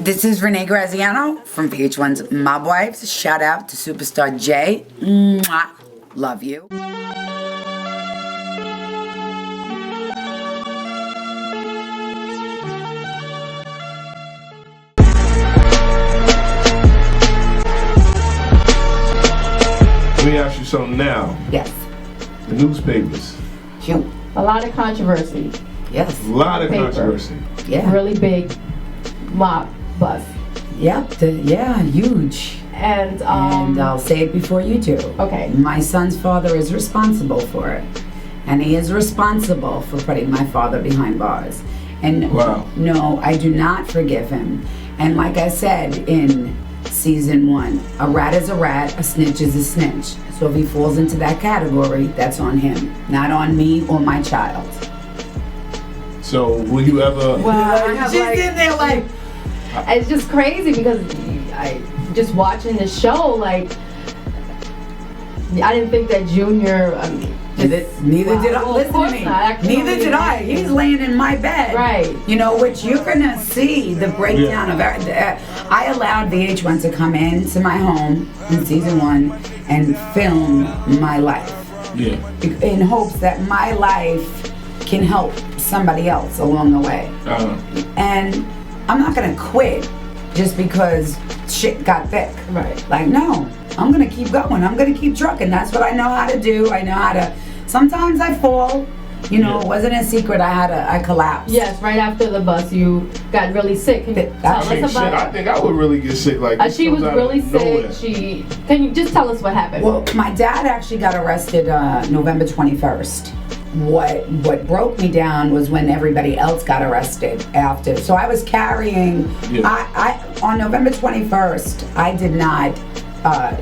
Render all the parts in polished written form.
This is RENEE GRAZIANO from VH1's Mob Wives. Shout out to Superstar J. Mwah. Love you. Let me ask you something now. Yes. The newspapers. Shoot. A lot of controversy. Yes. A lot of Paper. controversy. Yeah. Really big mob bus. Yep. Yeah. Huge. And I'll say it before you do. Okay. My son's father is responsible for it. And he is responsible for putting my father behind bars. And wow. No, I do not forgive him. And like I said in season 1, a rat is a rat, a snitch is a snitch. So if he falls into that category, that's on him, not on me or my child. So will you ever... Well, She's in there like... It's just crazy because I just watching this show, like, I didn't think that Junior... Neither did I. Listen to me. Neither did I. He's laying in my bed. Right. You know, which you're going to see the breakdown of... I allowed VH1 to come into my home in season 1 and film my life. Yeah. In hopes that my life can help somebody else along the way. And I'm not going to quit just because shit got thick. Right. Like, no. I'm going to keep going. I'm going to keep trucking. That's what I know how to do. I know how to... Sometimes I fall. You know, it wasn't a secret. I collapsed. Yes, right after the bus, you got really sick. Can you tell us about I think I would really get sick like this. she was really sick. Can you just tell us what happened? Well, my dad actually got arrested November 21st. What broke me down was when everybody else got arrested after. So I was carrying... I on November 21st, I did not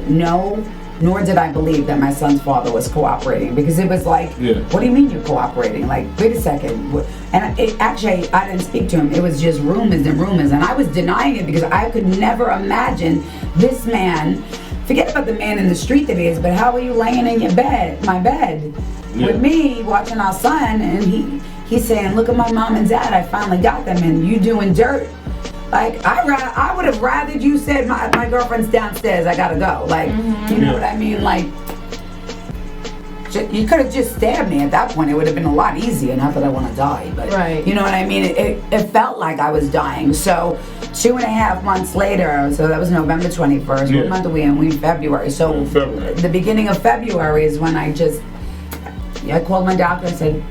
know, nor did I believe that my son's father was cooperating, because it was like, what do you mean you're cooperating? Like, wait a second. And actually, I didn't speak to him. It was just rumors and rumors, and I was denying it because I could never imagine this man. Forget about the man in the street that he is, but how are you laying in my bed, with me watching our son, and he's saying, look at my mom and dad, I finally got them, and you doing dirt. Like, I would have rathered you said my girlfriend's downstairs, I gotta go. Like, you know what I mean? Like, you could have just stabbed me at that point. It would have been a lot easier. Not that I want to die, but you know what I mean? It felt like I was dying. So 2.5 months later, so that was November 21st. What month are we in? We in February. So the beginning of February is when I called my doctor and said,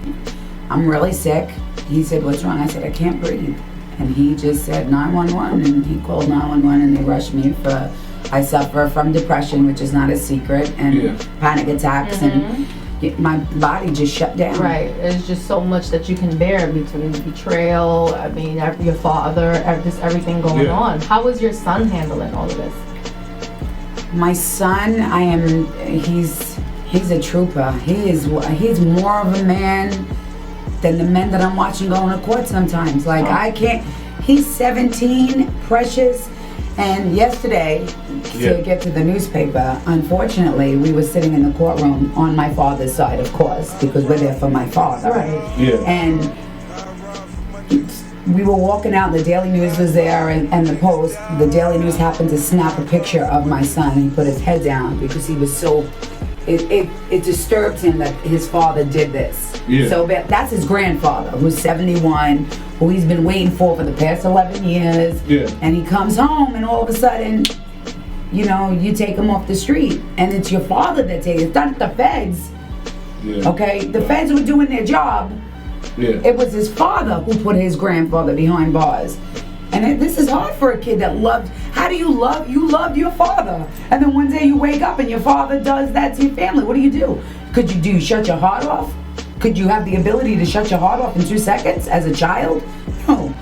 I'm really sick. He said, what's wrong? I said, I can't breathe. And he just said 911, and he called 911, and they rushed me for... I suffer from depression, which is not a secret, and panic attacks, and my body just shut down. Right. There's just so much that you can bear between betrayal, I mean, your father, everything going on. How was your son handling all of this? My son, he's a trooper. He's more of a man than the men that I'm watching going to court sometimes. Like, I can't... He's 17, precious. And yesterday, to get to the newspaper, unfortunately, we were sitting in the courtroom on my father's side, of course, because we're there for my father. Right. Yeah. And we were walking out, the Daily News was there, and the Post. The Daily News happened to snap a picture of my son. He put his head down because he was so... It disturbed him that his father did this. Yeah. So that's his grandfather, who's 71, who he's been waiting for the past 11 years. Yeah. And he comes home, and all of a sudden, you know, you take him off the street, and it's your father that takes it. It's not the feds. Yeah. Okay? The feds were doing their job. Yeah. It was his father who put his grandfather behind bars. And this is hard for a kid that loved... How do you love... You love your father. And then one day you wake up and your father does that to your family. What do? Could you shut your heart off? Could you have the ability to shut your heart off in 2 seconds as a child? No.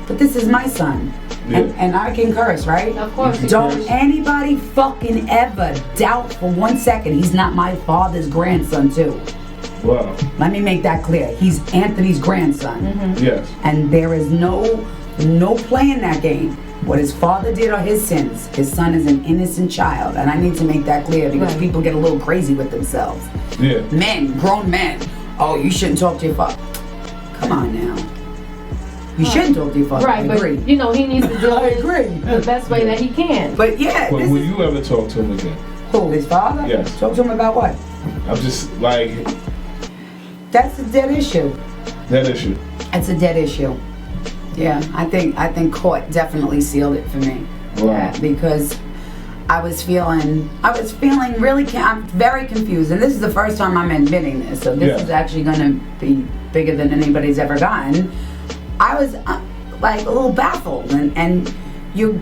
But this is my son. Yeah. And I can curse, right? Of course. Don't anybody fucking ever doubt for 1 second he's not my father's grandson too. Wow. Let me make that clear. He's Anthony's grandson. Yes. And there is no play in that game. What his father did are his sins. His son is an innocent child, and I need to make that clear because people get a little crazy with themselves. Yeah. Men, grown men. Oh, you shouldn't talk to your father. Come on now. You shouldn't talk to your father. Right, I agree. but you know, he needs to do I it agree. the best way that he can. But yeah, But this will is, you ever talk to him again? who, his father? Yes. Talk to him about what? I'm just like That's a dead issue. that issue. It's a dead issue. Yeah, I think court definitely sealed it for me. Wow. Yeah, because I was feeling really, I'm very confused, and this is the first time I'm admitting this, so this is actually going to be bigger than anybody's ever gotten. I was like a little baffled, and you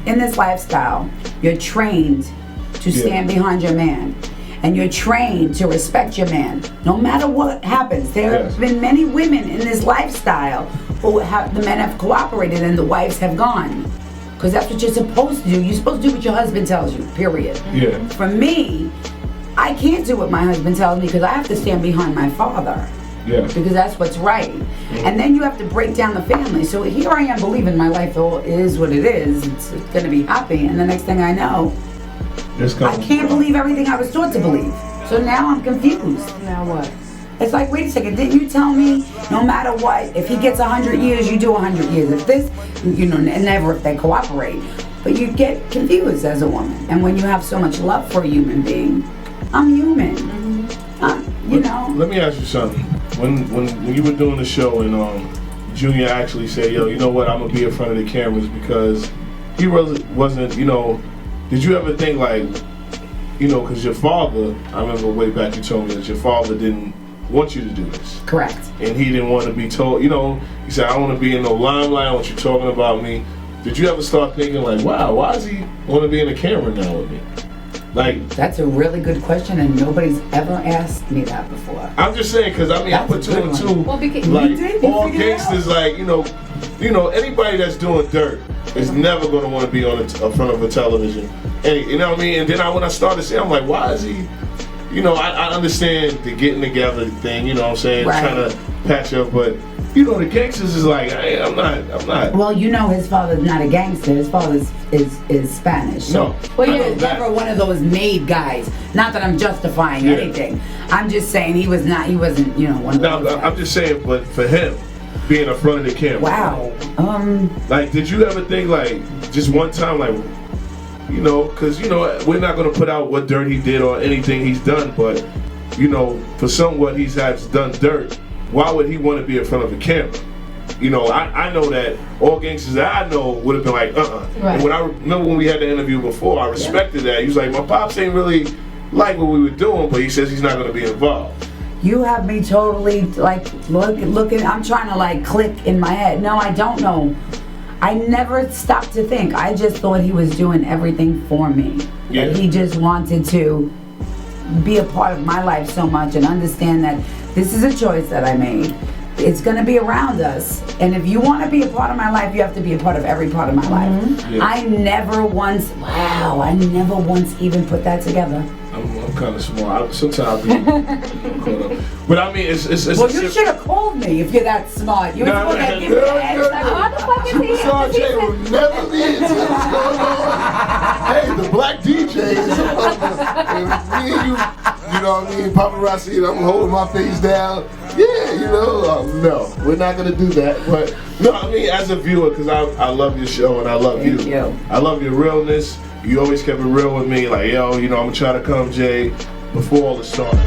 in this lifestyle, you're trained to stand behind your man, and you're trained to respect your man, no matter what happens. There have been many women in this lifestyle who the men have cooperated and the wives have gone. Because that's what you're supposed to do. You're supposed to do what your husband tells you, period. Yeah. For me, I can't do what my husband tells me because I have to stand behind my father. Yeah. Because that's what's right. And then you have to break down the family. So here I am believing my life is what it is. It's going to be happy. And the next thing I know, I can't believe everything I was taught to believe. So now I'm confused. Now what? It's like, wait a second, didn't you tell me no matter what, if he gets 100 years, you do 100 years. If this, never if they cooperate. But you get confused as a woman. And when you have so much love for a human being, I'm human. Let me ask you something. When you were doing the show and Junior actually said, yo, you know what, I'm going to be in front of the cameras because he wasn't, did you ever think like, because your father, I remember way back you told me that your father didn't want you to do this. Correct. And he didn't want to be told, he said, I don't want to be in no limelight, I want you talking about me. Did you ever start thinking like, wow, why does he want to be in the camera now with me? Like, that's a really good question, and nobody's ever asked me that before. I'm just saying, because I put two and two. Well, because like, all gangsters, like, anybody that's doing dirt is never going to want to be on front of a television. And, you know what I mean? And then when I started seeing, I'm like, why is he, I understand the getting together thing, you know what I'm saying, trying to patch up, but, the gangsters is like, hey, I'm not. Well, his father's not a gangster. His father is Spanish. So, no. Well, he was never one of those made guys. Not that I'm justifying anything. I'm just saying he wasn't, one of those guys. I'm just saying, but for him, being in front of the camera. Wow. Like, did you ever think, like, just one time, like, because, we're not going to put out what dirt he did or anything he's done, but, for what he has done dirt, why would he want to be in front of the camera? I know that all gangsters that I know would have been like, Right. And when I remember when we had the interview before, I respected that. He was like, my pops ain't really like what we were doing, but he says he's not going to be involved. You have me totally, like, looking, I'm trying to, like, click in my head. No, I don't know. I never stopped to think. I just thought he was doing everything for me. Yeah. That he just wanted to be a part of my life so much and understand that this is a choice that I made. It's going to be around us. And if you want to be a part of my life, you have to be a part of every part of my life. Yeah. I never once even put that together. I'm kind of smart. Sometimes I'll be caught up. But I mean, it's well, you should have called me if you're that smart. You were supposed to give me the heads up. Why the fuck is he Superstar J will never leave until what's going on. Hey, the black DJ is and me and you know what I mean, paparazzi, I'm holding my face down. Yeah, no, we're not going to do that. But, no, I mean, as a viewer, because I love your show and I love you. Thank you. I love your realness. You always kept it real with me. Like, yo, I'm going to try to come, Jay, before all the started.